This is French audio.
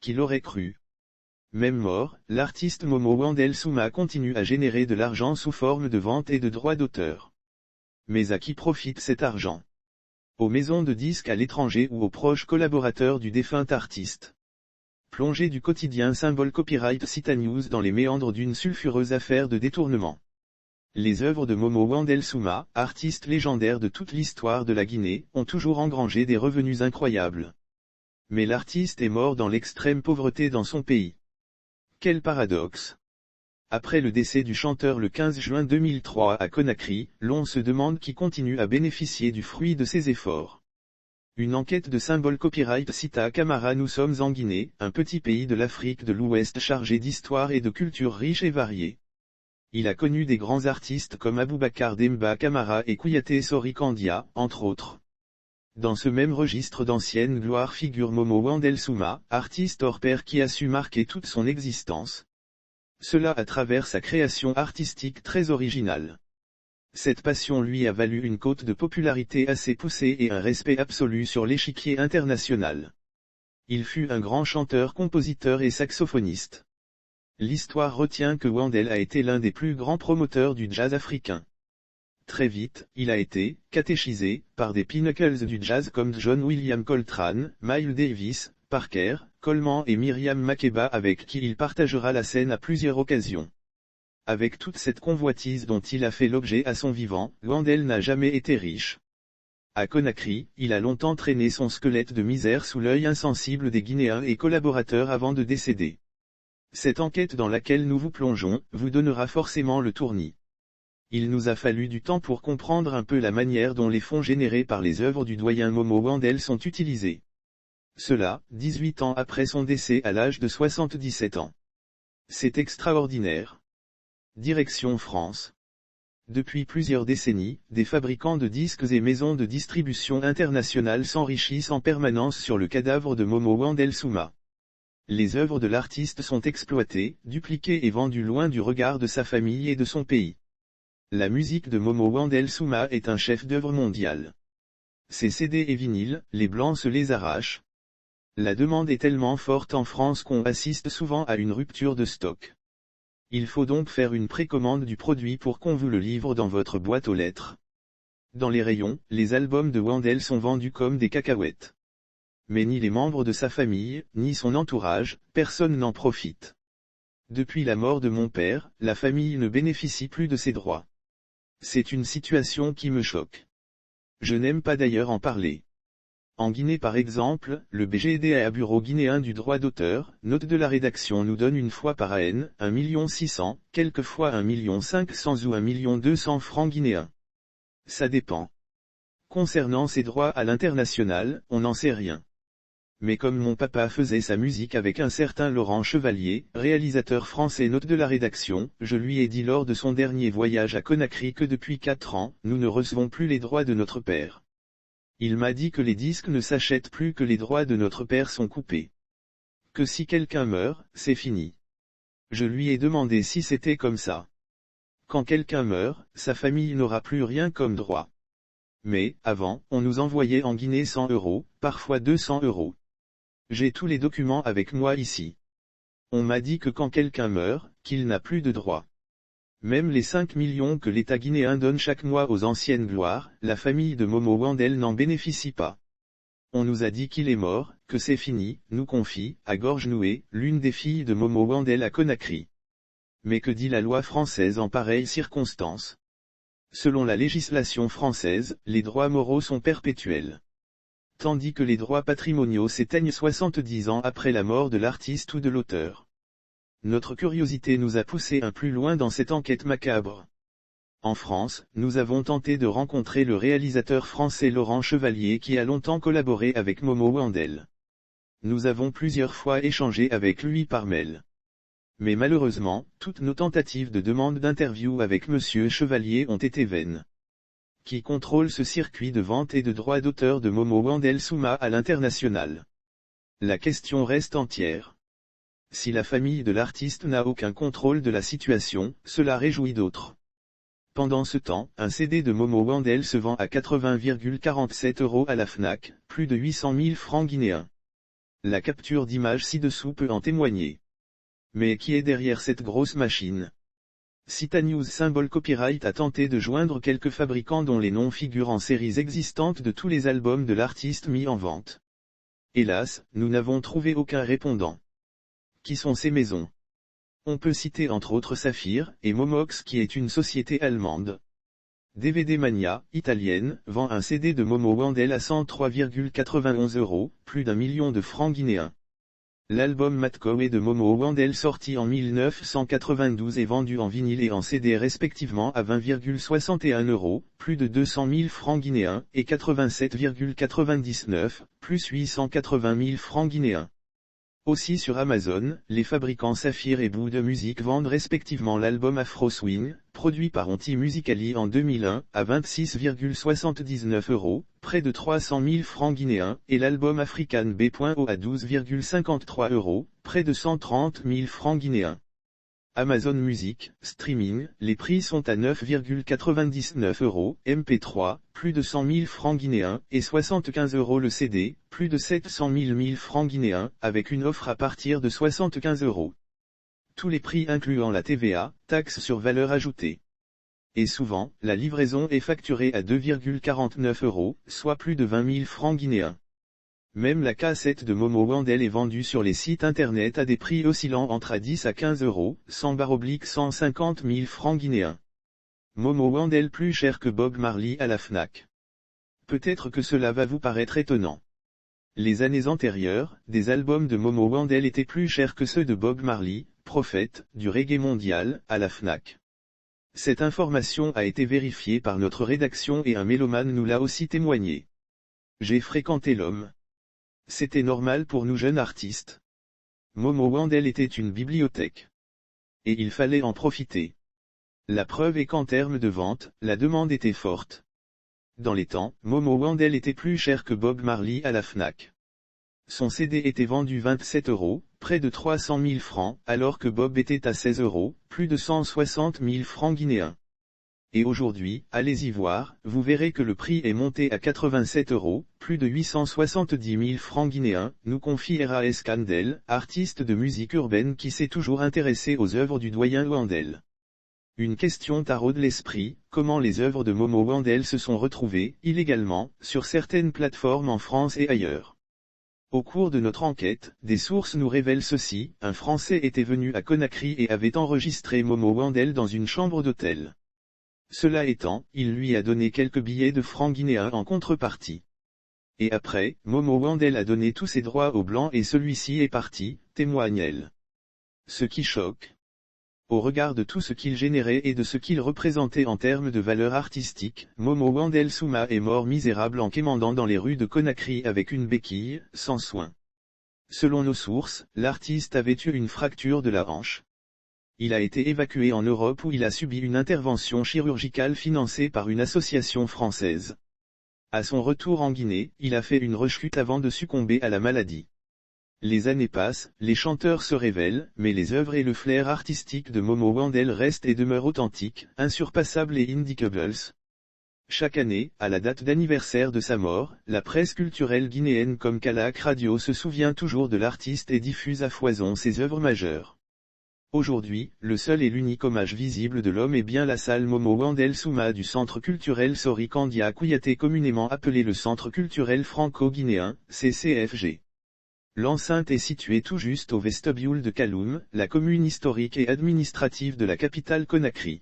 qui l'aurait cru? Même mort, l'artiste Momo Wandel Souma continue à générer de l'argent sous forme de vente et de droits d'auteur. Mais à qui profite cet argent? Aux maisons de disques à l'étranger ou aux proches collaborateurs du défunt artiste? Plongée du quotidien Symbole Copyright Citanews dans les méandres d'une sulfureuse affaire de détournement. Les œuvres de Momo Wandel Souma, artiste légendaire de toute l'histoire de la Guinée, ont toujours engrangé des revenus incroyables. Mais l'artiste est mort dans l'extrême pauvreté dans son pays. Quel paradoxe! Après le décès du chanteur le 15 juin 2003 à Conakry, l'on se demande qui continue à bénéficier du fruit de ses efforts. Une enquête de Symbole Copyright Cita Camara. Nous sommes en Guinée, un petit pays de l'Afrique de l'Ouest chargé d'histoire et de culture riche et variée. Il a connu des grands artistes comme Aboubacar Demba Camara et Kouyaté Sori Kandia, entre autres. Dans ce même registre d'ancienne gloire figure Momo Wandel Souma, artiste hors pair qui a su marquer toute son existence. Cela à travers sa création artistique très originale. Cette passion lui a valu une cote de popularité assez poussée et un respect absolu sur l'échiquier international. Il fut un grand chanteur, compositeur et saxophoniste. L'histoire retient que Wandel a été l'un des plus grands promoteurs du jazz africain. Très vite, il a été catéchisé par des pinnacles du jazz comme John William Coltrane, Miles Davis, Parker, Coleman et Myriam Makeba avec qui il partagera la scène à plusieurs occasions. Avec toute cette convoitise dont il a fait l'objet à son vivant, Wandel n'a jamais été riche. À Conakry, il a longtemps traîné son squelette de misère sous l'œil insensible des Guinéens et collaborateurs avant de décéder. Cette enquête dans laquelle nous vous plongeons, vous donnera forcément le tournis. Il nous a fallu du temps pour comprendre un peu la manière dont les fonds générés par les œuvres du doyen Momo Wandel sont utilisés. Cela, 18 ans après son décès à l'âge de 77 ans. C'est extraordinaire. Direction France. Depuis plusieurs décennies, des fabricants de disques et maisons de distribution internationales s'enrichissent en permanence sur le cadavre de Momo Wandel Souma. Les œuvres de l'artiste sont exploitées, dupliquées et vendues loin du regard de sa famille et de son pays. La musique de Momo Wandel Souma est un chef-d'œuvre mondial. Ses CD et vinyles, les blancs se les arrachent. La demande est tellement forte en France qu'on assiste souvent à une rupture de stock. Il faut donc faire une précommande du produit pour qu'on vous le livre dans votre boîte aux lettres. Dans les rayons, les albums de Wandel sont vendus comme des cacahuètes. Mais ni les membres de sa famille, ni son entourage, personne n'en profite. Depuis la mort de mon père, la famille ne bénéficie plus de ses droits. C'est une situation qui me choque. Je n'aime pas d'ailleurs en parler. En Guinée par exemple, le BGDA Bureau guinéen du droit d'auteur, note de la rédaction nous donne une fois par an, 1 600 000, quelquefois 1 500 000 ou 1 200 000 francs guinéens. Ça dépend. Concernant ses droits à l'international, on n'en sait rien. Mais comme mon papa faisait sa musique avec un certain Laurent Chevalier, réalisateur français note de la rédaction, je lui ai dit lors de son dernier voyage à Conakry que depuis 4 ans, nous ne recevons plus les droits de notre père. Il m'a dit que les disques ne s'achètent plus, que les droits de notre père sont coupés. Que si quelqu'un meurt, c'est fini. Je lui ai demandé si c'était comme ça. Quand quelqu'un meurt, sa famille n'aura plus rien comme droit. Mais, avant, on nous envoyait en Guinée 100 €, parfois 200 €. J'ai tous les documents avec moi ici. On m'a dit que quand quelqu'un meurt, qu'il n'a plus de droit. Même les 5 millions que l'État guinéen donne chaque mois aux anciennes gloires, la famille de Momo Wandel n'en bénéficie pas. On nous a dit qu'il est mort, que c'est fini, nous confie, à gorge nouée, l'une des filles de Momo Wandel à Conakry. Mais que dit la loi française en pareille circonstance? Selon la législation française, les droits moraux sont perpétuels. Tandis que les droits patrimoniaux s'éteignent 70 ans après la mort de l'artiste ou de l'auteur. Notre curiosité nous a poussé un plus loin dans cette enquête macabre. En France, nous avons tenté de rencontrer le réalisateur français Laurent Chevalier qui a longtemps collaboré avec Momo Wandel. Nous avons plusieurs fois échangé avec lui par mail. Mais malheureusement, toutes nos tentatives de demande d'interview avec Monsieur Chevalier ont été vaines. Qui contrôle ce circuit de vente et de droits d'auteur de Momo Wandel Souma à l'international? La question reste entière. Si la famille de l'artiste n'a aucun contrôle de la situation, cela réjouit d'autres. Pendant ce temps, un CD de Momo Wandel se vend à 80,47 € à la Fnac, plus de 800 000 francs guinéens. La capture d'image ci-dessous peut en témoigner. Mais qui est derrière cette grosse machine? CitaNews Symbol Copyright a tenté de joindre quelques fabricants dont les noms figurent en séries existantes de tous les albums de l'artiste mis en vente. Hélas, nous n'avons trouvé aucun répondant. Qui sont ces maisons? On peut citer entre autres Saphir, et Momox qui est une société allemande. DVD Mania, italienne, vend un CD de Momo Wendel à 103,91 €, plus d'1 million de francs guinéens. L'album Matkowe de Momo Wendel sorti en 1992 est vendu en vinyle et en CD respectivement à 20,61 €, plus de 200 000 francs guinéens, et 87,99, plus 880 000 francs guinéens. Aussi sur Amazon, les fabricants Saphir et Boo de Musique vendent respectivement l'album Afro Swing, produit par Onti Musicali en 2001, à 26,79 €, près de 300 000 francs guinéens, et l'album African B.O à 12,53 €, près de 130 000 francs guinéens. Amazon Music, streaming, les prix sont à 9,99 €, MP3, plus de 100 000 francs guinéens, et 75 € le CD, plus de 700 000 francs guinéens, avec une offre à partir de 75 €. Tous les prix incluant la TVA, taxe sur valeur ajoutée. Et souvent, la livraison est facturée à 2,49 €, soit plus de 20 000 francs guinéens. Même la cassette de Momo Wendel est vendue sur les sites internet à des prix oscillant entre 10 à 15 €, 100/150 000 francs guinéens. Momo Wendel plus cher que Bob Marley à la Fnac. Peut-être que cela va vous paraître étonnant. Les années antérieures, des albums de Momo Wendel étaient plus chers que ceux de Bob Marley, prophète du reggae mondial, à la Fnac. Cette information a été vérifiée par notre rédaction et un mélomane nous l'a aussi témoigné. J'ai fréquenté l'homme. C'était normal pour nous jeunes artistes. Momo Wendel était une bibliothèque. Et il fallait en profiter. La preuve est qu'en termes de vente, la demande était forte. Dans les temps, Momo Wendel était plus cher que Bob Marley à la Fnac. Son CD était vendu 27 €, près de 300 000 francs, alors que Bob était à 16 €, plus de 160 000 francs guinéens. Et aujourd'hui, allez-y voir, vous verrez que le prix est monté à 87 €, plus de 870 000 francs guinéens, nous confie R.A.S. Kandel, artiste de musique urbaine qui s'est toujours intéressé aux œuvres du doyen Wendel. Une question taraude l'esprit, comment les œuvres de Momo Wendel se sont retrouvées, illégalement, sur certaines plateformes en France et ailleurs. Au cours de notre enquête, des sources nous révèlent ceci, un Français était venu à Conakry et avait enregistré Momo Wendel dans une chambre d'hôtel. Cela étant, il lui a donné quelques billets de francs guinéens en contrepartie. Et après, Momo Wendel a donné tous ses droits au blanc et celui-ci est parti, témoigne-t-elle. Ce qui choque. Au regard de tout ce qu'il générait et de ce qu'il représentait en termes de valeur artistique, Momo Wendel Souma est mort misérable en quémandant dans les rues de Conakry avec une béquille, sans soin. Selon nos sources, l'artiste avait eu une fracture de la hanche. Il a été évacué en Europe où il a subi une intervention chirurgicale financée par une association française. À son retour en Guinée, il a fait une rechute avant de succomber à la maladie. Les années passent, les chanteurs se révèlent, mais les œuvres et le flair artistique de Momo Wendel restent et demeurent authentiques, insurpassables et indickables. Chaque année, à la date d'anniversaire de sa mort, la presse culturelle guinéenne comme Kalak Radio se souvient toujours de l'artiste et diffuse à foison ses œuvres majeures. Aujourd'hui, le seul et l'unique hommage visible de l'homme est bien la salle Momo Wendel Souma du Centre culturel Sori Kandia Kouyaté communément appelé le Centre culturel franco-guinéen, CCFG. L'enceinte est située tout juste au vestibule de Kaloum, la commune historique et administrative de la capitale Conakry.